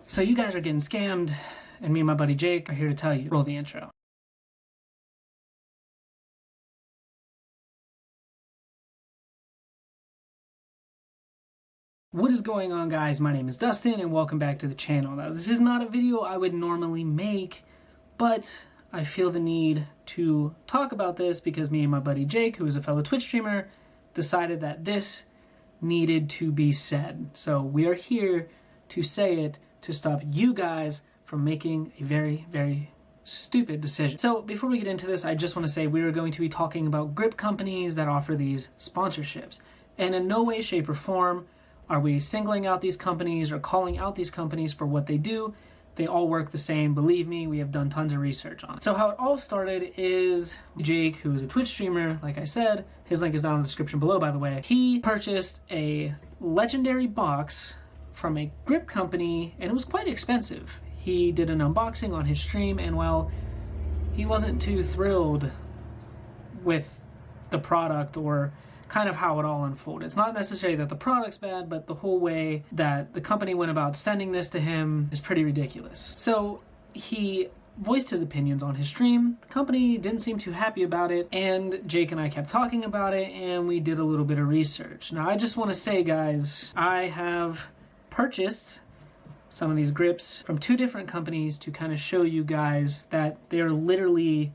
So you guys are getting scammed, and me and my buddy Jake are here to tell you. Roll the intro. What is going on, guys? My name is Dustin, and welcome back to the channel. Now, this is not a video I would normally make, but I feel the need to talk about this because me and my buddy Jake, who is a fellow Twitch streamer, decided that this needed to be said. So we are here to say it to stop you guys from making a very, very stupid decision. So before we get into this, I just want to say we are going to be talking about grip companies that offer these sponsorships. And in no way, shape, or form are we singling out these companies or calling out these companies for what they do. They all work the same. Believe me, we have done tons of research on it. So how it all started is Jake, who is a Twitch streamer, like I said, his link is down in the description below, by the way. He purchased a legendary box from a grip company, and it was quite expensive. He did an unboxing on his stream, and well, he wasn't too thrilled with the product or kind of how it all unfolded. It's not necessarily that the product's bad, but the whole way that the company went about sending this to him is pretty ridiculous. So he voiced his opinions on his stream. The company didn't seem too happy about it, and Jake and I kept talking about it, and we did a little bit of research. Now, I just want to say, guys, I have purchased some of these grips from two different companies to kind of show you guys that they're literally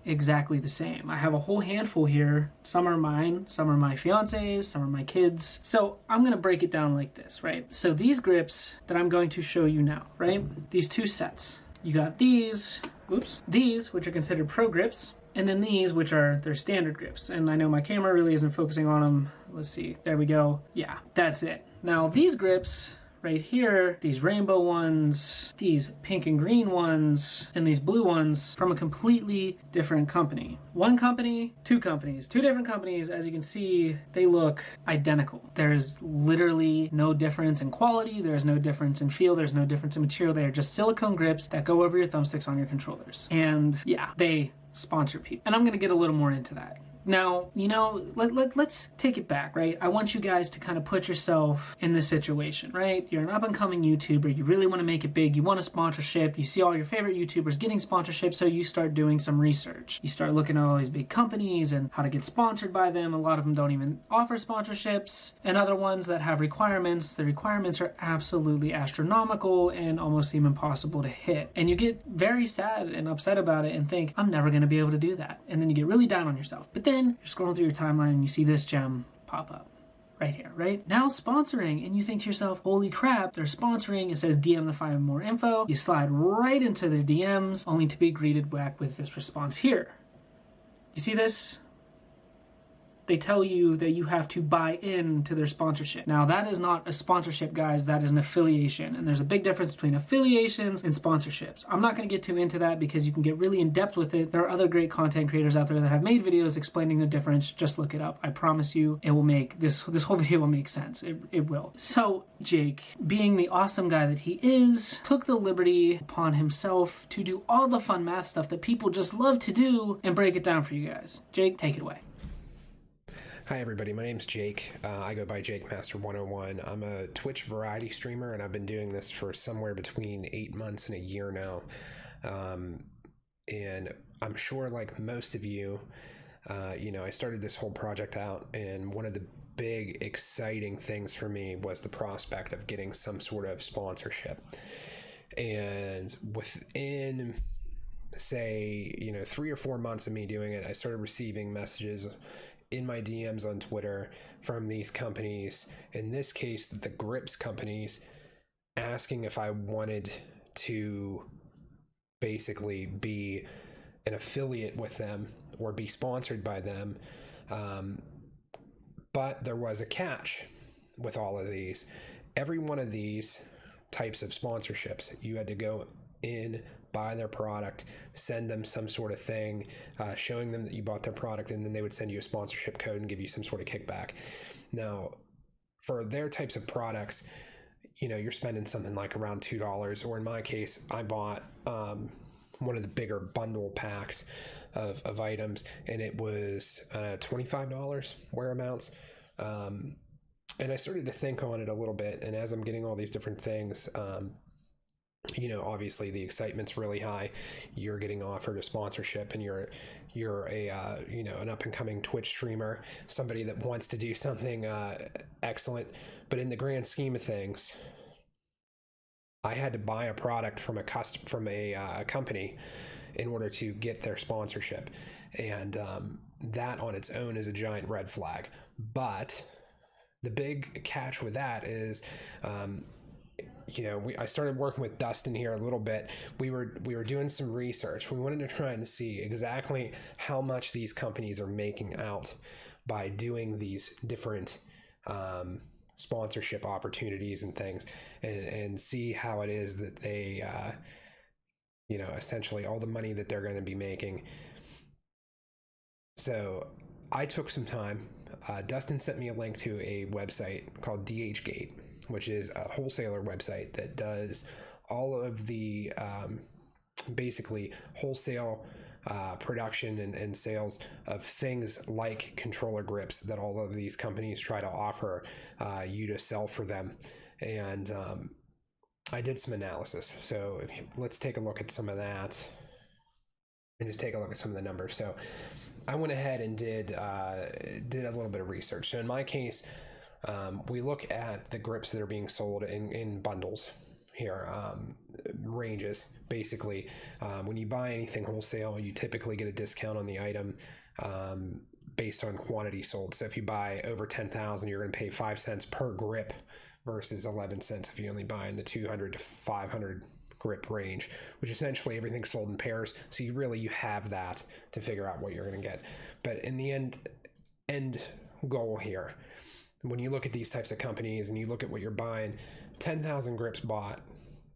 exactly the same. I have a whole handful here. Some are mine, some are my fiance's, some are my kids. So I'm gonna break it down like this, right? So these grips that I'm going to show you now, right? These two sets. You got these, these, which are considered pro grips, and then these, which are their standard grips. And I know my camera really isn't focusing on them. Let's see, there we go. Yeah, that's it. Now these grips right here, these rainbow ones, these pink and green ones, and these blue ones from a completely different company. One company, two companies, two different companies. As you can see, they look identical. There's literally no difference in quality. There's no difference in feel. There's no difference in material. They are just silicone grips that go over your thumbsticks on your controllers. And yeah, they sponsor people. And I'm gonna get a little more into that. Now, you know, let's take it back, right? I want you guys to kind of put yourself in this situation, right? You're an up-and-coming YouTuber. You really want to make it big. You want a sponsorship. You see all your favorite YouTubers getting sponsorships, so you start doing some research. You start looking at all these big companies and how to get sponsored by them. A lot of them don't even offer sponsorships. And other ones that have requirements, the requirements are absolutely astronomical and almost seem impossible to hit. And you get very sad and upset about it and think, I'm never going to be able to do that. And then you get really down on yourself. But then you're scrolling through your timeline and you see this gem pop up right here, right? Now sponsoring, and you think to yourself, holy crap, they're sponsoring. It says DM to find more info. You slide right into their DMs only to be greeted back with this response here. You see this? They tell you that you have to buy into their sponsorship. Now, that is not a sponsorship, guys. That is an affiliation. And there's a big difference between affiliations and sponsorships. I'm not going to get too into that because you can get really in depth with it. There are other great content creators out there that have made videos explaining the difference. Just look it up. I promise you it will make this whole video will make sense. It will. So Jake, being the awesome guy that he is, took the liberty upon himself to do all the fun math stuff that people just love to do and break it down for you guys. Jake, take it away. Hi everybody, my name's Jake. I go by Jake Master 101. I'm a Twitch variety streamer and I've been doing this for somewhere between 8 months and a year now. And I'm sure like most of you, I started this whole project out, and one of the big exciting things for me was the prospect of getting some sort of sponsorship. And within, say, 3 or 4 months of me doing it, I started receiving messages in my DMs on Twitter from these companies, in this case the grips companies, asking if I wanted to basically be an affiliate with them or be sponsored by them. But there was a catch with all of these. Every one of these types of sponsorships, you had to go in, buy their product, send them some sort of thing, showing them that you bought their product, and then they would send you a sponsorship code and give you some sort of kickback. Now, for their types of products, you're spending something like around $2, or in my case, I bought one of the bigger bundle packs of items, and it was $25 wear amounts. And I started to think on it a little bit, and as I'm getting all these different things, you know, obviously the excitement's really high. You're getting offered a sponsorship, and you're a you know, an up and coming Twitch streamer, somebody that wants to do something excellent. But in the grand scheme of things, I had to buy a product from a company in order to get their sponsorship, and that on its own is a giant red flag. But the big catch with that is, you know, I started working with Dustin here a little bit. We were doing some research. We wanted to try and see exactly how much these companies are making out by doing these different sponsorship opportunities and things, and see how it is that they, you know, essentially all the money that they're going to be making. So I took some time. Dustin sent me a link to a website called DHgate, which is a wholesaler website that does all of the basically wholesale production and sales of things like controller grips that all of these companies try to offer you to sell for them. And I did some analysis. So let's take a look at some of that and just take a look at some of the numbers. So I went ahead and did a little bit of research. So in my case, we look at the grips that are being sold in bundles here, ranges. Basically, when you buy anything wholesale, you typically get a discount on the item based on quantity sold. So if you buy over 10,000, you're going to pay 5 cents per grip versus 11 cents if you only buy in the 200 to 500 grip range, which essentially everything's sold in pairs. So you have that to figure out what you're going to get. But in the end goal here, when you look at these types of companies and you look at what you're buying, 10,000 grips bought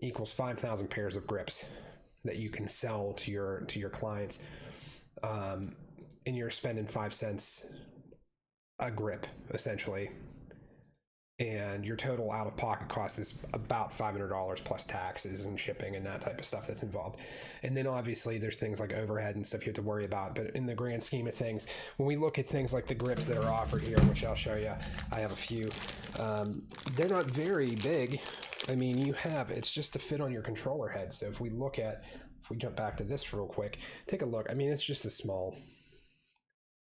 equals 5,000 pairs of grips that you can sell to your clients, and you're spending 5 cents a grip essentially, and your total out-of-pocket cost is about $500 plus taxes and shipping and that type of stuff that's involved. And then obviously there's things like overhead and stuff you have to worry about. But in the grand scheme of things, when we look at things like the grips that are offered here, which I'll show you, I have a few, they're not very big. I mean, it's just to fit on your controller head. So if we jump back to this real quick, take a look. I mean, it's just a small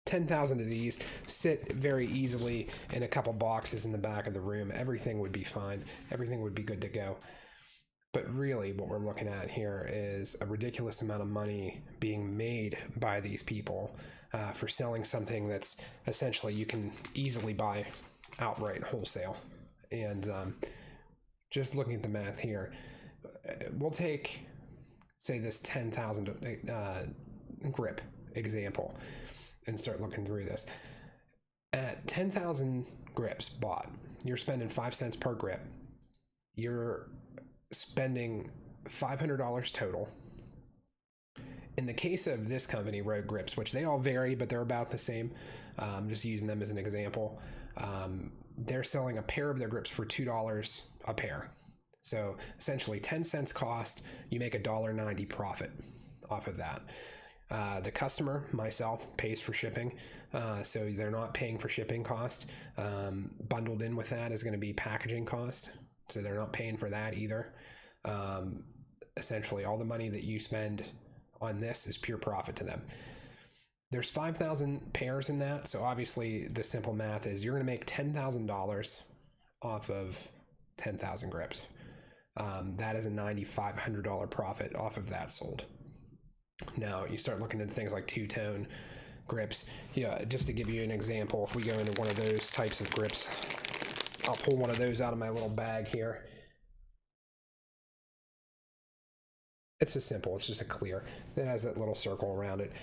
10,000 of these sit very easily in a couple boxes in the back of the room. Everything would be fine. Everything would be good to go. But really what we're looking at here is a ridiculous amount of money being made by these people for selling something that's essentially you can easily buy outright wholesale. And just looking at the math here, we'll take, say, this 10,000 grip example and start looking through this. At 10,000 grips bought, you're spending 5 cents per grip. You're spending $500 total. In the case of this company, Road Grips, which they all vary, but they're about the same, just using them as an example, they're selling a pair of their grips for $2 a pair. So essentially 10 cents cost, you make $1.90 profit off of that. The customer, myself, pays for shipping, so they're not paying for shipping cost. Bundled in with that is going to be packaging cost, so they're not paying for that either. Essentially, all the money that you spend on this is pure profit to them. There's 5,000 pairs in that, so obviously the simple math is you're going to make $10,000 off of 10,000 grips. That is a $9,500 profit off of that sold. Now you start looking at things like two-tone grips. Yeah, just to give you an example, if we go into one of those types of grips, I'll pull one of those out of my little bag here. It's just simple. It's just a clear. It has that little circle around it.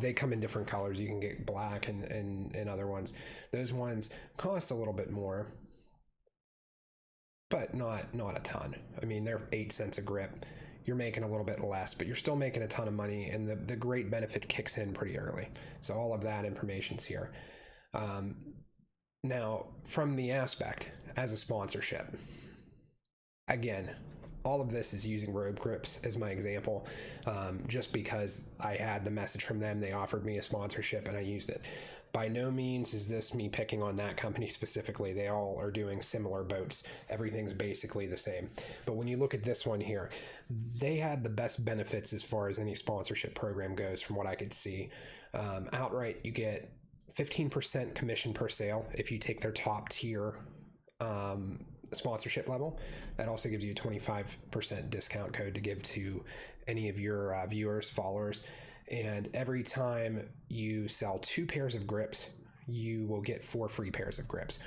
They come in different colors. You can get black and other ones. Those ones cost a little bit more, but not a ton. I mean, they're 8 cents a grip. You're making a little bit less, but you're still making a ton of money, and the great benefit kicks in pretty early. So all of that information's here. Now, from the aspect as a sponsorship, again, all of this is using Robe Grips as my example, just because I had the message from them. They offered me a sponsorship and I used it. By no means is this me picking on that company specifically. They all are doing similar boats. Everything's basically the same. But when you look at this one here, they had the best benefits as far as any sponsorship program goes from what I could see. Outright, you get 15% commission per sale if you take their top tier sponsorship level. That also gives you a 25% discount code to give to any of your viewers, followers. And every time you sell 2 pairs of grips, you will get 4 free pairs of grips.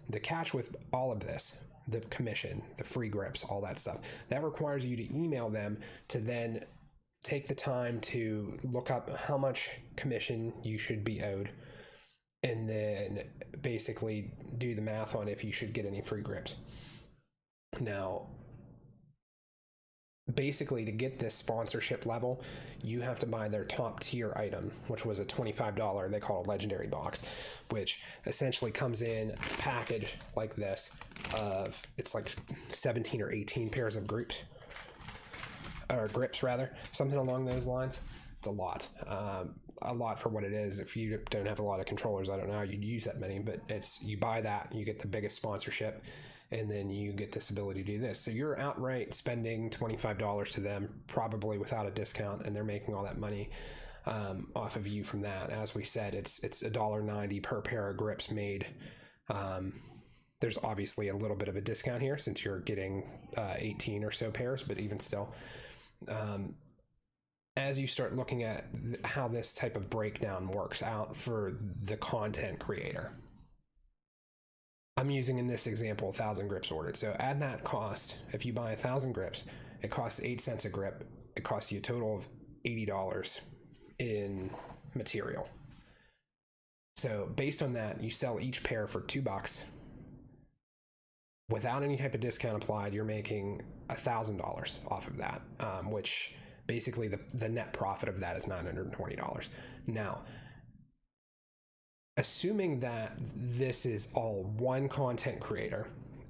The catch with all of this, the commission, the free grips, all that stuff, that requires you to email them to then take the time to look up how much commission you should be owed, and then basically do the math on if you should get any free grips. Now, basically, to get this sponsorship level, you have to buy their top tier item, which was a $25, they call it a legendary box, which essentially comes in a package like this of, it's like 17 or 18 pairs of grips, something along those lines. It's a lot for what it is. If you don't have a lot of controllers, I don't know how you'd use that many, but it's, you buy that, you get the biggest sponsorship, and then you get this ability to do this. So you're outright spending $25 to them, probably without a discount, and they're making all that money off of you from that. As we said, it's $1.90 per pair of grips made. There's obviously a little bit of a discount here since you're getting 18 or so pairs, but even still, as you start looking at how this type of breakdown works out for the content creator, I'm using in this example 1,000 grips ordered. So add that cost. If you buy 1,000 grips, it costs 8 cents a grip. It costs you a total of $80 in material. So based on that, you sell each pair for $2. Without any type of discount applied, you're making $1,000 off of that, which basically the net profit of that is $920. Now, assuming that this is all one content creator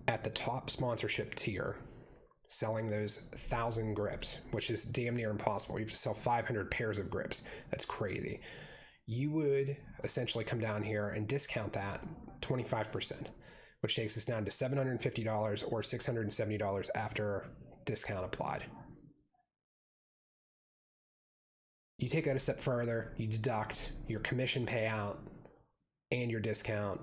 at the top sponsorship tier, selling those 1,000 grips, which is damn near impossible. You have to sell 500 pairs of grips. That's crazy. You would essentially come down here and discount that 25%, which takes us down to $750 or $670 after discount applied. You take that a step further, you deduct your commission payout and your discount,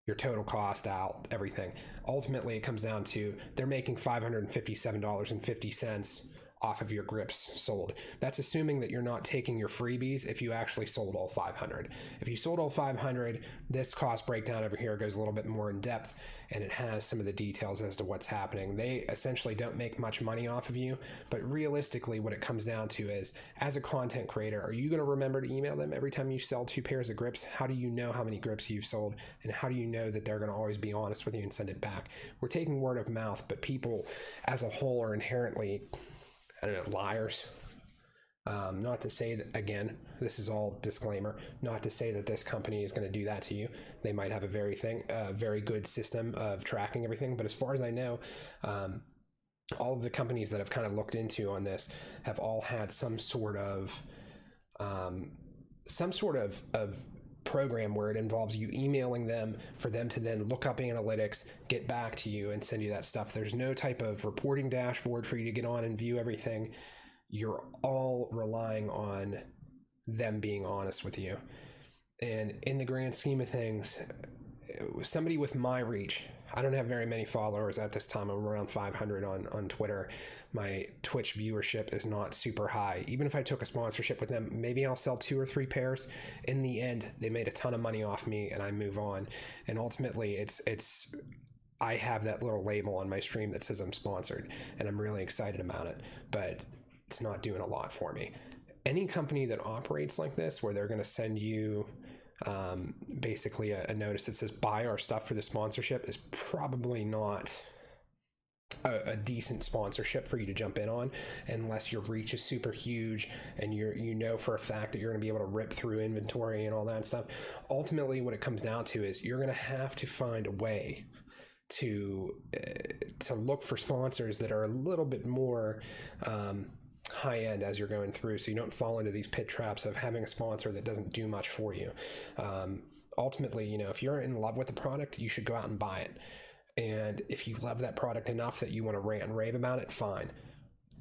your total cost out, everything. Ultimately, it comes down to they're making $557.50 off of your grips sold. That's assuming that you're not taking your freebies if you actually sold all 500. If you sold all 500, this cost breakdown over here goes a little bit more in depth, and it has some of the details as to what's happening. They essentially don't make much money off of you, but realistically what it comes down to is, as a content creator, are you going to remember to email them every time you sell 2 pairs of grips? How do you know how many grips you've sold, and how do you know that they're going to always be honest with you and send it back? We're taking word of mouth, but people as a whole are inherently, I don't know, liars. Not to say that, again, this is all disclaimer, not to say that this company is going to do that to you. They might have a very good system of tracking everything, but as far as I know, all of the companies that I've kind of looked into on this have all had some sort of program where it involves you emailing them for them to then look up analytics, get back to you, and send you that stuff. There's no type of reporting dashboard for you to get on and view everything. You're all relying on them being honest with you. And in the grand scheme of things, somebody with my reach, I don't have very many followers at this time. I'm around 500 on Twitter. My Twitch viewership is not super high. Even if I took a sponsorship with them, maybe I'll sell 2 or 3 pairs. In the end, they made a ton of money off me and I move on. And ultimately, I have that little label on my stream that says I'm sponsored, and I'm really excited about it, but it's not doing a lot for me. Any company that operates like this, where they're going to send you basically a notice that says buy our stuff for the sponsorship, is probably not a decent sponsorship for you to jump in on, unless your reach is super huge and you know for a fact that you're going to be able to rip through inventory and all that stuff. Ultimately, what it comes down to is you're going to have to find a way to to look for sponsors that are a little bit more high end as you're going through, so you don't fall into these pit traps of having a sponsor that doesn't do much for you. Ultimately, you know, if you're in love with the product, you should go out and buy it. And if you love that product enough that you want to rant and rave about it, fine.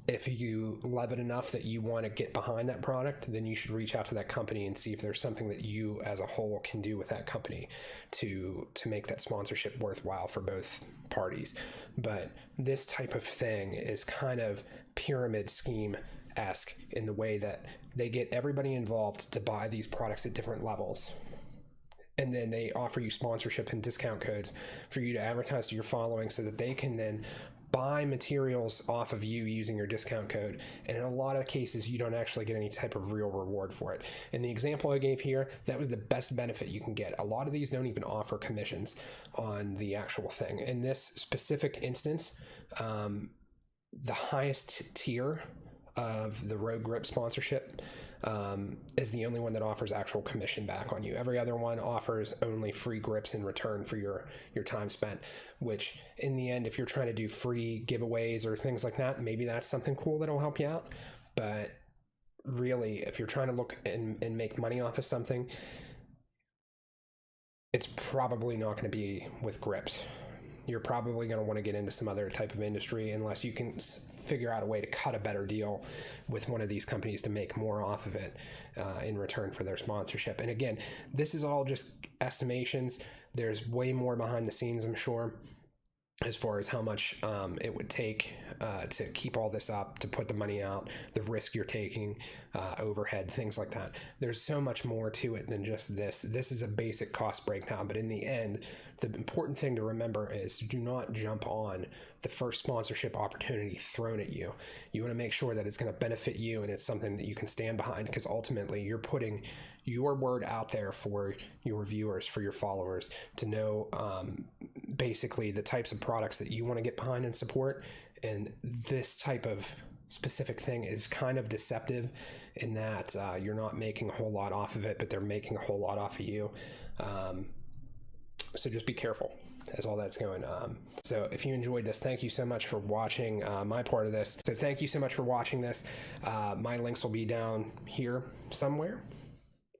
If you love it enough that you want to get behind that product, then you should reach out to that company and see if there's something that you as a whole can do with that company to make that sponsorship worthwhile for both parties. But this type of thing is kind of pyramid scheme-esque in the way that they get everybody involved to buy these products at different levels. And then they offer you sponsorship and discount codes for you to advertise to your following so that they can then buy materials off of you using your discount code. And in a lot of cases, you don't actually get any type of real reward for it. In the example I gave here, that was the best benefit you can get. A lot of these don't even offer commissions on the actual thing. In this specific instance, the highest tier of the Rogue Grip sponsorship is the only one that offers actual commission back on you. Every other one offers only free grips in return for your time spent, which in the end, if you're trying to do free giveaways or things like that, maybe that's something cool that'll help you out. But really, if you're trying to look and make money off of something, it's probably not going to be with grips. You're probably going to want to get into some other type of industry unless you can figure out a way to cut a better deal with one of these companies to make more off of it in return for their sponsorship. And again, this is all just estimations. There's way more behind the scenes, I'm sure, as far as how much it would take to keep all this up, to put the money out, the risk you're taking, overhead, things like that. There's so much more to it than just this. This is a basic cost breakdown, but in the end, the important thing to remember is do not jump on the first sponsorship opportunity thrown at you. You want to make sure that it's going to benefit you and it's something that you can stand behind, because ultimately you're putting your word out there for your viewers, for your followers to know basically the types of products that you want to get behind and support. And this type of specific thing is kind of deceptive in that you're not making a whole lot off of it, but they're making a whole lot off of you. So just be careful as all that's going on. So if you enjoyed this, thank you so much for watching my part of this. So thank you so much for watching this. My links will be down here somewhere.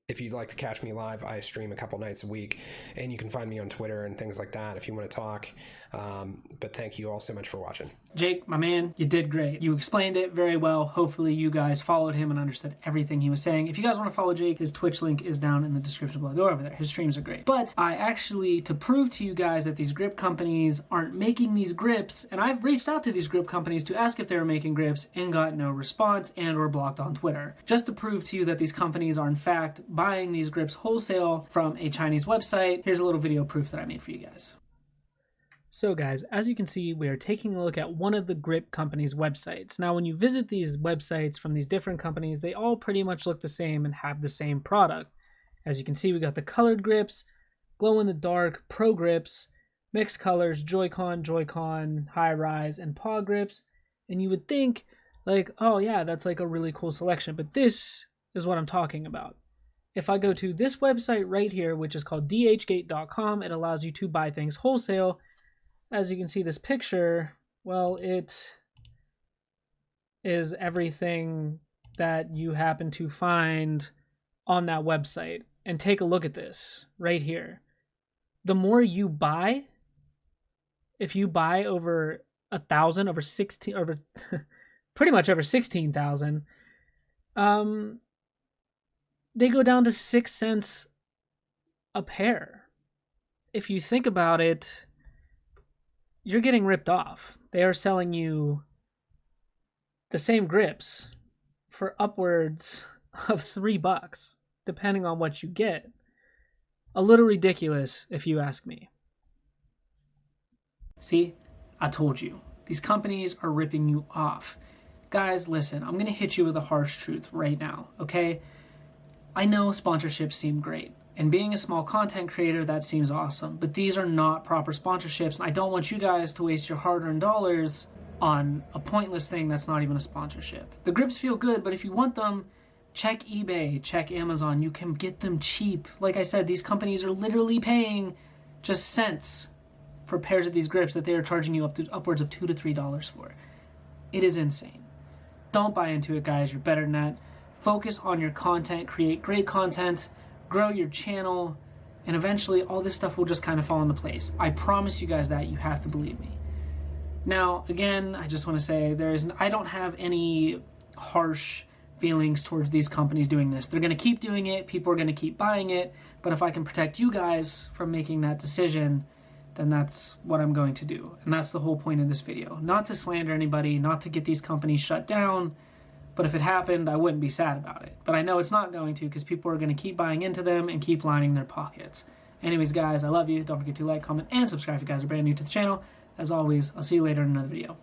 If you'd like to catch me live, I stream a couple nights a week, and you can find me on Twitter and things like that if you want to talk. But thank you all so much for watching. Jake, my man, you did great. You explained it very well. Hopefully you guys followed him and understood everything he was saying. If you guys want to follow Jake, his Twitch link is down in the description below. Go over there. His streams are great. But I actually, to prove to you guys that these grip companies aren't making these grips, and I've reached out to these grip companies to ask if they were making grips and got no response and or blocked on Twitter. Just to prove to you that these companies are in fact buying these grips wholesale from a Chinese website, here's a little video proof that I made for you guys. So guys, as you can see, we are taking a look at one of the grip companies' websites. Now, when you visit these websites from these different companies, they all pretty much look the same and have the same product. As you can see, we got the colored grips, glow-in-the-dark, pro grips, mixed colors, Joy-Con, high-rise, and paw grips. And you would think, like, oh yeah, that's like a really cool selection, but this is what I'm talking about. If I go to this website right here, which is called dhgate.com, it allows you to buy things wholesale. As you can see, this picture, well, it is everything that you happen to find on that website. And take a look at this right here. The more you buy, if you buy over 1,000, over 16, over pretty much over 16,000, they go down to 6 cents a pair. If you think about it, you're getting ripped off. They are selling you the same grips for upwards of $3, depending on what you get. A little ridiculous, if you ask me. See, I told you. These companies are ripping you off. Guys, listen, I'm going to hit you with a harsh truth right now, okay? I know sponsorships seem great. And being a small content creator, that seems awesome. But these are not proper sponsorships. I don't want you guys to waste your hard-earned dollars on a pointless thing that's not even a sponsorship. The grips feel good, but if you want them, check eBay, check Amazon. You can get them cheap. Like I said, these companies are literally paying just cents for pairs of these grips that they are charging you upwards of $2 to $3 for. It is insane. Don't buy into it, guys. You're better than that. Focus on your content, create great content, grow your channel, and eventually all this stuff will just kind of fall into place. I promise you guys that. You have to believe me. Now, again, I just want to say I don't have any harsh feelings towards these companies doing this. They're going to keep doing it. People are going to keep buying it. But if I can protect you guys from making that decision, then that's what I'm going to do. And that's the whole point of this video. Not to slander anybody, not to get these companies shut down. But if it happened, I wouldn't be sad about it. But I know it's not going to, because people are going to keep buying into them and keep lining their pockets. Anyways, guys, I love you. Don't forget to like, comment, and subscribe if you guys are brand new to the channel. As always, I'll see you later in another video.